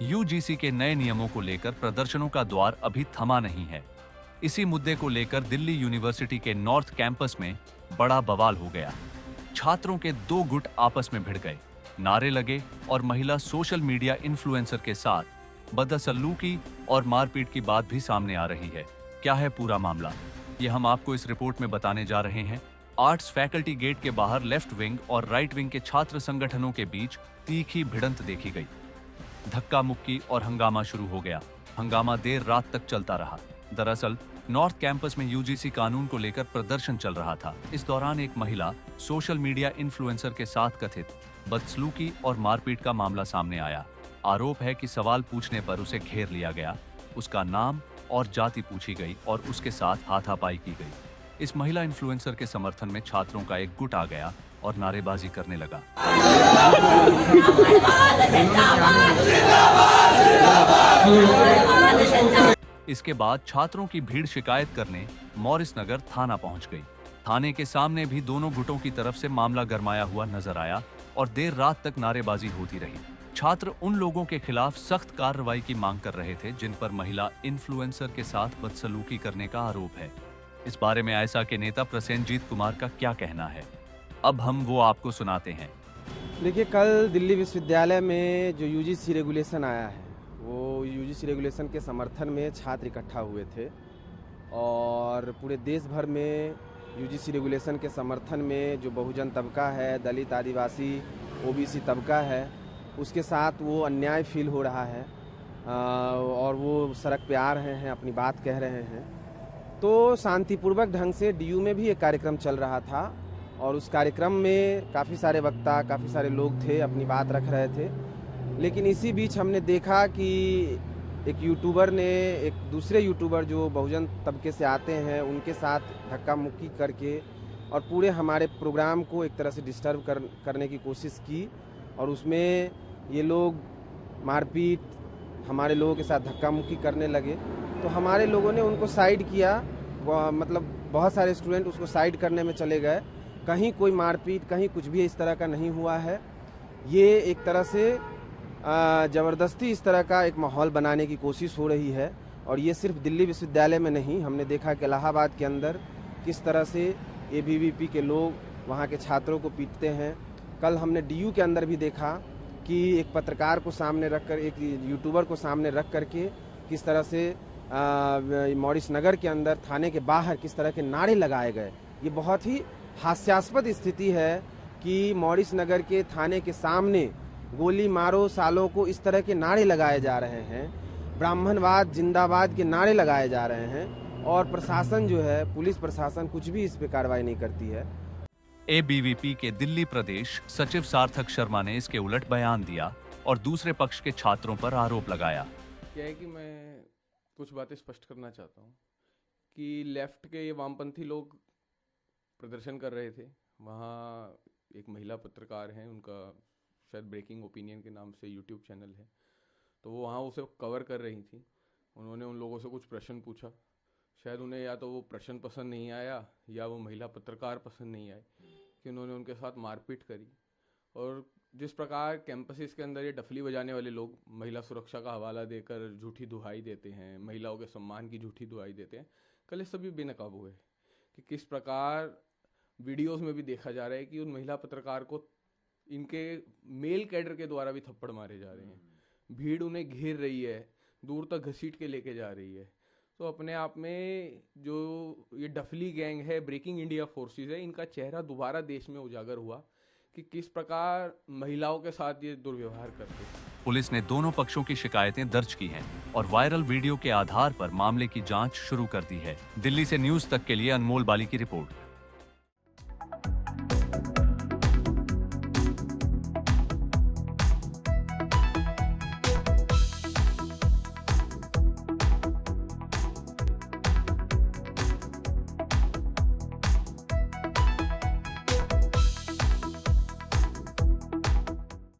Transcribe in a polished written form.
UGC के नए नियमों को लेकर प्रदर्शनों का द्वार अभी थमा नहीं है। इसी मुद्दे को लेकर दिल्ली यूनिवर्सिटी के नॉर्थ कैंपस में बड़ा बवाल हो गया। छात्रों के दो गुट आपस में भिड़ गए, नारे लगे और महिला सोशल मीडिया इन्फ्लुएंसर के साथ बदसलूकी और मारपीट की बात भी सामने आ रही है। क्या है पूरा मामला, ये हम आपको इस रिपोर्ट में बताने जा रहे हैं। आर्ट्स फैकल्टी गेट के बाहर लेफ्ट विंग और राइट विंग के छात्र संगठनों के बीच तीखी भिड़ंत देखी गई। धक्का मुक्की और हंगामा शुरू हो गया। हंगामा देर रात तक चलता रहा। दरअसल नॉर्थ कैंपस में यूजीसी कानून को लेकर प्रदर्शन चल रहा था। इस दौरान एक महिला सोशल मीडिया इन्फ्लुएंसर के साथ कथित बदसलूकी और मारपीट का मामला सामने आया। आरोप है कि सवाल पूछने पर उसे घेर लिया गया, उसका नाम और जाति पूछी गई और उसके साथ हाथापाई की गई। इस महिला इन्फ्लुएंसर के समर्थन में छात्रों का एक गुट आ गया और नारेबाजी करने लगा। इसके बाद छात्रों की भीड़ शिकायत करने मॉरिस नगर थाना पहुंच गई। थाने के सामने भी दोनों गुटों की तरफ से मामला गरमाया हुआ नजर आया और देर रात तक नारेबाजी होती रही। छात्र उन लोगों के खिलाफ सख्त कार्रवाई की मांग कर रहे थे जिन पर महिला इन्फ्लुएंसर के साथ बदसलूकी करने का आरोप है। इस बारे में आयसा के नेता प्रसेनजीत कुमार का क्या कहना है, अब हम वो आपको सुनाते हैं। देखिए, कल दिल्ली विश्वविद्यालय में जो यूजीसी रेगुलेशन आया है, वो यूजीसी रेगुलेशन के समर्थन में छात्र इकट्ठा हुए थे और पूरे देश भर में यूजीसी रेगुलेशन के समर्थन में जो बहुजन तबका है, दलित, आदिवासी, ओबीसी तबका है, उसके साथ वो अन्याय फील हो रहा है और वो सड़क पे आ रहे हैं, अपनी बात कह रहे हैं। तो शांतिपूर्वक ढंग से डीयू में भी एक कार्यक्रम चल रहा था और उस कार्यक्रम में काफ़ी सारे वक्ता, काफ़ी सारे लोग थे, अपनी बात रख रहे थे। लेकिन इसी बीच हमने देखा कि एक यूट्यूबर ने एक दूसरे यूट्यूबर जो बहुजन तबके से आते हैं उनके साथ धक्का मुक्की करके और पूरे हमारे प्रोग्राम को एक तरह से डिस्टर्ब करने की कोशिश की और उसमें ये लोग मारपीट, हमारे लोगों के साथ धक्का मुक्की करने लगे। तो हमारे लोगों ने उनको साइड किया, मतलब बहुत सारे स्टूडेंट उसको साइड करने में चले गए। कहीं कोई मारपीट, कहीं कुछ भी इस तरह का नहीं हुआ है। ये एक तरह से ज़बरदस्ती इस तरह का एक माहौल बनाने की कोशिश हो रही है और ये सिर्फ दिल्ली विश्वविद्यालय में नहीं, हमने देखा कि इलाहाबाद के अंदर किस तरह से एबीवीपी के लोग वहाँ के छात्रों को पीटते हैं। कल हमने डीयू के अंदर भी देखा कि एक पत्रकार को सामने रखकर, एक यूट्यूबर को सामने रख करके किस तरह से मॉरिस नगर के अंदर थाने के बाहर किस तरह के नारे लगाए गए। ये बहुत ही हास्यास्पद स्थिति है कि मॉरिस नगर के थाने के सामने गोली मारो सालों को इस तरह के नारे लगाए जा रहे हैं, ब्राह्मणवाद जिंदाबाद के नारे लगाए जा रहे हैं और प्रशासन जो है, पुलिस प्रशासन कुछ भी इस पे कार्रवाई नहीं करती है। एबीवीपी के दिल्ली प्रदेश सचिव सार्थक शर्मा ने इसके उलट बयान दिया और दूसरे पक्ष के छात्रों पर आरोप लगाया। क्या है कि मैं कुछ बातें स्पष्ट करना चाहता हूँ कि लेफ्ट के ये वामपंथी लोग प्रदर्शन कर रहे थे। वहाँ एक महिला पत्रकार हैं, उनका शायद ब्रेकिंग ओपिनियन के नाम से यूट्यूब चैनल है, तो वो वहाँ उसे कवर कर रही थी। उन्होंने उन लोगों से कुछ प्रश्न पूछा, शायद उन्हें या तो वो प्रश्न पसंद नहीं आया या वो महिला पत्रकार पसंद नहीं आई कि उन्होंने उनके साथ मारपीट करी। और जिस प्रकार कैंपसेस के अंदर ये डफली बजाने वाले लोग महिला सुरक्षा का हवाला देकर झूठी दुहाई देते हैं, महिलाओं के सम्मान की झूठी दुहाई देते हैं, कल ये सभी बेनकाब हुए कि किस प्रकार वीडियोस में भी देखा जा रहा है कि उन महिला पत्रकार को इनके मेल कैडर के द्वारा भी थप्पड़ मारे जा रहे हैं। भीड़ उन्हें घेर रही है, दूर तक घसीट के लेके जा रही है। तो अपने आप में जो ये डफली गैंग है, ब्रेकिंग इंडिया फोर्सेस है, इनका चेहरा दोबारा देश में उजागर हुआ कि किस प्रकार महिलाओं के साथ ये दुर्व्यवहार करते हैं। पुलिस ने दोनों पक्षों की शिकायतें दर्ज की हैं और वायरल वीडियो के आधार पर मामले की जांच शुरू कर दी है। दिल्ली से न्यूज तक के लिए अनमोल बाली की रिपोर्ट।